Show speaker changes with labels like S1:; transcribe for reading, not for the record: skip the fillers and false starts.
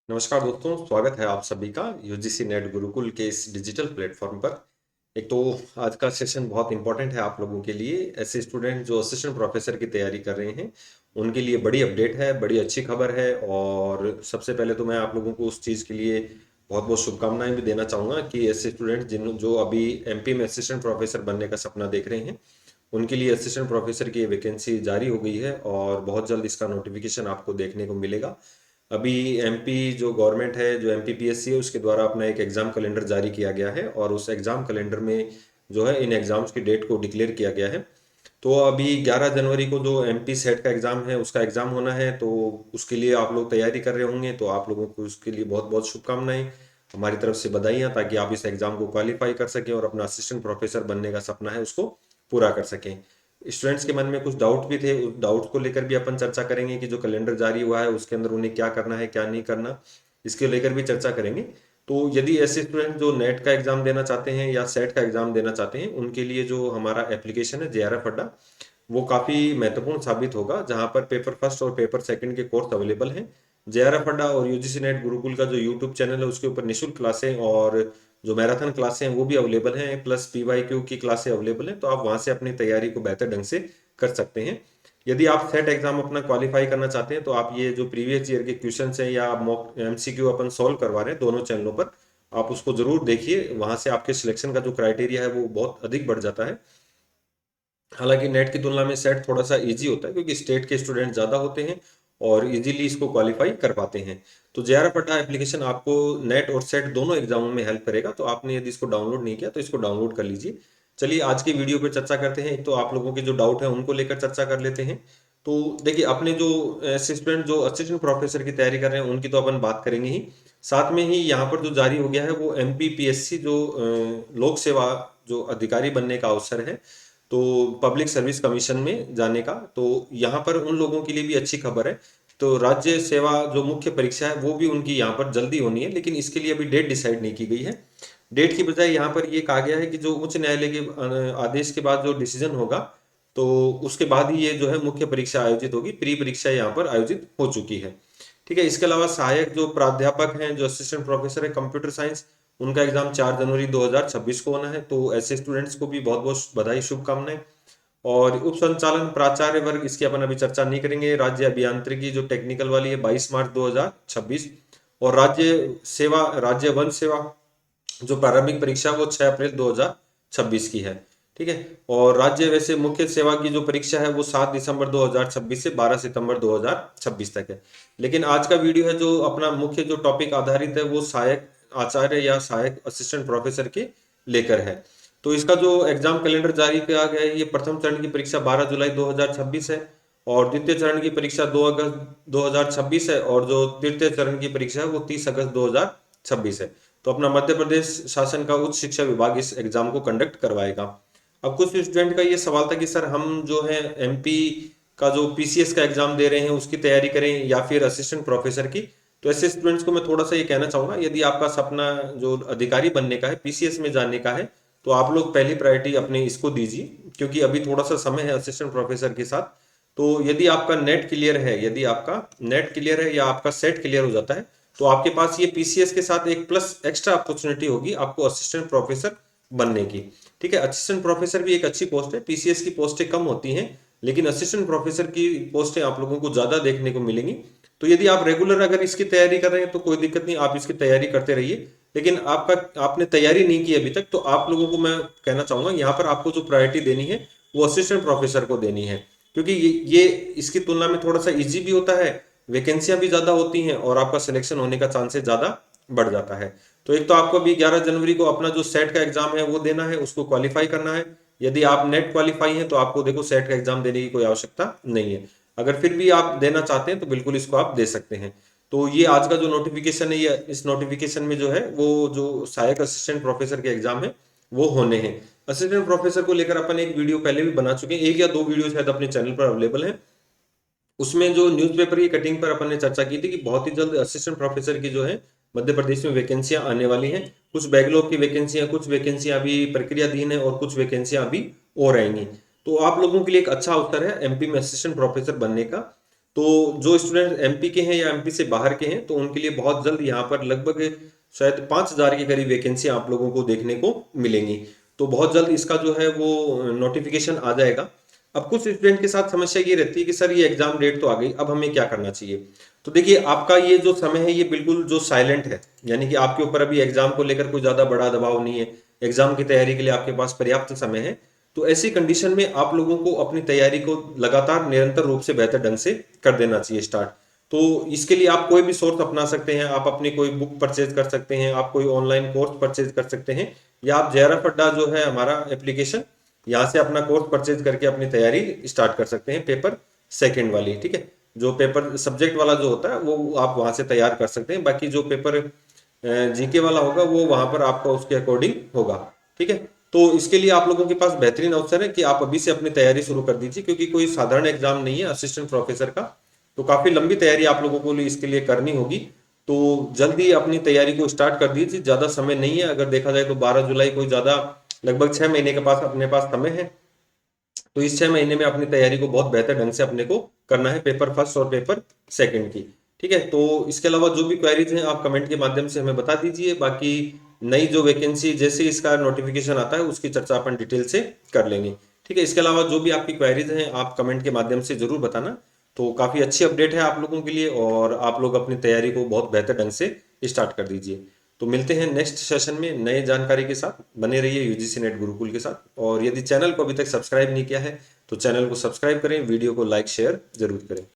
S1: नमस्कार दोस्तों, स्वागत है आप सभी का यूजीसी नेट गुरुकुल के इस डिजिटल प्लेटफॉर्म पर। एक तो आज का सेशन बहुत इंपॉर्टेंट है आप लोगों के लिए। ऐसे स्टूडेंट जो असिस्टेंट प्रोफेसर की तैयारी कर रहे हैं उनके लिए बड़ी अपडेट है, बड़ी अच्छी खबर है। और सबसे पहले तो मैं आप लोगों को उस चीज़ के लिए बहुत बहुत शुभकामनाएं भी देना चाहूँगा कि ऐसे स्टूडेंट जिन जो अभी एमपी में असिस्टेंट प्रोफेसर बनने का सपना देख रहे हैं उनके लिए असिस्टेंट प्रोफेसर की वैकेंसी जारी हो गई है और बहुत जल्द इसका नोटिफिकेशन आपको देखने को मिलेगा। अभी एमपी जो गवर्नमेंट है, जो एमपी पीएससी है, उसके द्वारा अपना एक एग्जाम कैलेंडर जारी किया गया है और उस एग्जाम कैलेंडर में जो है इन एग्जाम्स की डेट को डिक्लेयर किया गया है। तो अभी 11 जनवरी को जो एमपी सेट का एग्जाम है उसका एग्जाम होना है, तो उसके लिए आप लोग तैयारी कर रहे होंगे, तो आप लोगों को उसके लिए बहुत बहुत शुभकामनाएं, हमारी तरफ से बधाइयाँ, ताकि आप इस एग्जाम को क्वालिफाई कर सकें और अपना असिस्टेंट प्रोफेसर बनने का सपना है उसको पूरा कर सकें। स्टूडेंट्स के मन में कुछ डाउट भी थे, उस डाउट को लेकर भी अपन चर्चा करेंगे कि जो कैलेंडर जारी हुआ है उसके अंदर उन्हें क्या करना है क्या नहीं करना, इसके लेकर भी चर्चा करेंगे। तो यदि ऐसे स्टूडेंट जो नेट का एग्जाम देना चाहते हैं या सेट का एग्जाम देना चाहते हैं उनके लिए जो हमारा एप्लीकेशन है जेआरएफ अड्डा, वो काफ़ी महत्वपूर्ण साबित होगा, जहां पर पेपर फर्स्ट और पेपर सेकंड के कोर्स अवेलेबल हैं। जेआरएफ अड्डा और यूजीसी नेट गुरुकुल का जो यूट्यूब चैनल है उसके ऊपर निःशुल्क क्लासें और जो मैराथन क्लासें हैं वो भी अवेलेबल हैं, प्लस पीवाईक्यू की क्लासें अवेलेबल हैं, तो आप वहां से अपनी तैयारी को बेहतर ढंग से कर सकते हैं। यदि आप सेट एग्जाम अपना क्वालिफाई करना चाहते हैं तो आप ये जो प्रीवियस ईयर के क्वेश्चन हैं या मॉक एमसीक्यू अपन सॉल्व करवा रहे हैं दोनों चैनलों पर, आप उसको जरूर देखिए। वहां से आपके सिलेक्शन का जो क्राइटेरिया है वो बहुत अधिक बढ़ जाता है। हालांकि नेट की तुलना में सेट थोड़ा सा इजी होता है क्योंकि स्टेट के स्टूडेंट ज़्यादा होते हैं और इजीली इसको क्वालिफाई कर पाते हैं। तो जेआरएफ अड्डा एप्लीकेशन आपको नेट और सेट दोनों एग्जामों में हेल्प करेगा, तो आपने यदि इसको डाउनलोड नहीं किया तो इसको डाउनलोड कर लीजिए। चलिए आज की वीडियो पे चर्चा करते हैं। एक तो आप लोगों के जो डाउट है उनको लेकर चर्चा कर लेते हैं। तो देखिए, अपने जो असिस्टेंट जो असिस्टेंट प्रोफेसर की तैयारी कर रहे हैं उनकी तो अपन बात करेंगे ही, साथ में ही यहाँ पर जो जारी हो गया है वो एमपीपीएससी जो लोक सेवा जो अधिकारी बनने का अवसर है, तो पब्लिक सर्विस कमीशन में जाने का, तो यहाँ पर उन लोगों के लिए भी अच्छी खबर है। तो राज्य सेवा जो मुख्य परीक्षा है वो भी उनकी यहाँ पर जल्दी होनी है, लेकिन इसके लिए अभी डेट डिसाइड नहीं की गई है। डेट की बजाय यहाँ पर ये कहा गया है कि जो उच्च न्यायालय के आदेश के बाद जो डिसीजन होगा, तो उसके बाद ही ये जो है मुख्य परीक्षा आयोजित होगी। प्री परीक्षा यहाँ पर आयोजित हो चुकी है। ठीक है, इसके अलावा सहायक जो प्राध्यापक हैं, जो असिस्टेंट प्रोफेसर है कंप्यूटर साइंस, उनका एग्जाम 4 जनवरी 2026 को होना है, तो ऐसे स्टूडेंट्स को भी बहुत बहुत बधाई, शुभकामनाएं। और उप संचालन प्राचार्य वर्ग, इसकी अपन अभी चर्चा नहीं करेंगे। राज्य अभियांत्रिकी जो टेक्निकल वाली है 22 मार्च 2026, और राज्य वन सेवा जो प्रारंभिक परीक्षा वो 6 अप्रैल 2026 की है। ठीक है, और राज्य वैसे मुख्य सेवा की जो परीक्षा है वो 7 दिसंबर 2026 से 12 सितंबर 2026 तक है। लेकिन आज का वीडियो है जो अपना मुख्य जो टॉपिक आधारित है वो सहायक आचार्य या सहायक असिस्टेंट प्रोफेसर के लेकर है। तो इसका जो एग्जाम कैलेंडर जारी किया गया है, ये प्रथम चरण की परीक्षा 12 जुलाई 2026 है और द्वितीय चरण की परीक्षा 2 अगस्त 2026 है और जो तृतीय चरण की परीक्षा है वो 30 अगस्त 2026 है। तो अपना मध्य प्रदेश शासन का उच्च शिक्षा विभाग इस एग्जाम को कंडक्ट करवाएगा। अब कुछ स्टूडेंट का ये सवाल था कि सर हम जो है एमपी का जो पीसीएस का एग्जाम दे रहे हैं उसकी तैयारी करें या फिर असिस्टेंट प्रोफेसर की। तो ऐसे स्टूडेंट्स को मैं थोड़ा सा ये कहना चाहूंगा, यदि आपका सपना जो अधिकारी बनने का है, पीसीएस में जाने का है, तो आप लोग पहली प्रायोरिटी अपने इसको दीजिए, क्योंकि अभी थोड़ा सा समय है असिस्टेंट प्रोफेसर के साथ। तो यदि आपका नेट क्लियर है, यदि आपका नेट क्लियर है या आपका सेट क्लियर हो जाता है, तो आपके पास ये पीसीएस के साथ एक प्लस एक्स्ट्रा अपॉर्चुनिटी होगी आपको असिस्टेंट प्रोफेसर बनने की। ठीक है, असिस्टेंट प्रोफेसर भी एक अच्छी पोस्ट है। पीसीएस की पोस्टें कम होती हैं, लेकिन असिस्टेंट प्रोफेसर की पोस्टें आप लोगों को ज्यादा देखने को मिलेंगी। तो यदि आप रेगुलर अगर इसकी तैयारी कर रहे हैं तो कोई दिक्कत नहीं, आप इसकी तैयारी करते रहिए। लेकिन आपने तैयारी नहीं की अभी तक, तो आप लोगों को मैं कहना चाहूंगा यहाँ पर आपको जो प्रायोरिटी देनी है वो असिस्टेंट प्रोफेसर को देनी है, क्योंकि ये इसकी तुलना में थोड़ा सा इजी भी होता है, वैकेंसियां भी ज्यादा होती हैं और आपका सिलेक्शन होने का चांसेस ज्यादा बढ़ जाता है। तो एक तो आपको अभी 11 जनवरी को अपना जो सेट का एग्जाम है वो देना है, उसको क्वालिफाई करना है। यदि आप नेट क्वालिफाई हैं तो आपको देखो सेट का एग्जाम देने की कोई आवश्यकता नहीं है। अगर फिर भी आप देना चाहते हैं तो बिल्कुल इसको आप दे सकते हैं। तो ये आज का जो नोटिफिकेशन है, ये इस नोटिफिकेशन में जो है वो जो सहायक असिस्टेंट प्रोफेसर के एग्जाम है वो होने हैं। असिस्टेंट प्रोफेसर को लेकर अपन एक वीडियो पहले भी बना चुके हैं, एक या दो वीडियो शायद अपने चैनल पर अवेलेबल है। उसमें जो न्यूज़पेपर की कटिंग पर अपन ने चर्चा की थी कि बहुत ही जल्द असिस्टेंट प्रोफेसर की जो है मध्य प्रदेश में वैकेंसियां आने वाली हैं। कुछ बैकलॉग की वैकेंसियां, कुछ वैकेंसियां अभी प्रक्रियाधीन है और कुछ वैकेंसियां अभी और आएंगी। तो आप लोगों के लिए एक अच्छा अवसर है एमपी में असिस्टेंट प्रोफेसर बनने का। तो जो स्टूडेंट एमपी के हैं या एमपी से बाहर के हैं तो उनके लिए बहुत जल्द यहाँ पर लगभग शायद 5,000 के करीब वैकेंसी आप लोगों को देखने को मिलेंगी। तो बहुत जल्द इसका जो है वो नोटिफिकेशन आ जाएगा। अब कुछ स्टूडेंट के साथ समस्या ये रहती है कि सर ये एग्जाम डेट तो आ गई, अब हमें क्या करना चाहिए। तो देखिए आपका ये जो समय है ये बिल्कुल जो साइलेंट है, यानी कि आपके ऊपर अभी एग्जाम को लेकर कोई ज्यादा बड़ा दबाव नहीं है, एग्जाम की तैयारी के लिए आपके पास पर्याप्त समय है। तो ऐसी कंडीशन में आप लोगों को अपनी तैयारी को लगातार निरंतर रूप से बेहतर ढंग से कर देना चाहिए स्टार्ट। तो इसके लिए आप कोई भी सोर्स अपना सकते हैं, आप अपनी कोई बुक परचेज कर सकते हैं, आप कोई ऑनलाइन कोर्स परचेज कर सकते हैं, या आप जेआरएफ अड्डा जो है हमारा एप्लीकेशन, यहाँ से अपना कोर्स परचेज करके अपनी तैयारी स्टार्ट कर सकते हैं पेपर सेकंड वाली। ठीक है, जो पेपर सब्जेक्ट वाला जो होता है वो आप वहां से तैयार कर सकते हैं, बाकी जो पेपर जीके वाला होगा वो वहां पर आपका उसके अकॉर्डिंग होगा। ठीक है, तो इसके लिए आप लोगों के पास बेहतरीन अवसर है कि आप अभी से अपनी तैयारी शुरू कर दीजिए, क्योंकि कोई साधारण एग्जाम नहीं है असिस्टेंट प्रोफेसर का। तो काफी लंबी तैयारी आप लोगों को इसके लिए करनी होगी। तो जल्दी अपनी तैयारी को स्टार्ट कर दीजिए, ज्यादा समय नहीं है। अगर देखा जाए तो 12 जुलाई कोई ज्यादा, लगभग 6 महीने के पास अपने पास समय है। तो इस 6 महीने में अपनी तैयारी को बहुत बेहतर ढंग से अपने को करना है, पेपर फर्स्ट और पेपर सेकंड की। ठीक है, तो इसके अलावा जो भी क्वेरीज हैं आप कमेंट के माध्यम से हमें बता दीजिए। बाकी नई जो वैकेंसी जैसे इसका नोटिफिकेशन आता है उसकी चर्चा अपन डिटेल से कर लेंगे। ठीक है, इसके अलावा जो भी आपकी क्वेरीज हैं आप कमेंट के माध्यम से जरूर बताना। तो काफी अच्छी अपडेट है आप लोगों के लिए, और आप लोग अपनी तैयारी को बहुत बेहतर ढंग से स्टार्ट कर दीजिए। तो मिलते हैं नेक्स्ट सेशन में नए जानकारी के साथ। बने रहिए यूजीसी नेट गुरुकुल के साथ, और यदि चैनल को अभी तक सब्सक्राइब नहीं किया है तो चैनल को सब्सक्राइब करें, वीडियो को लाइक शेयर जरूर करें।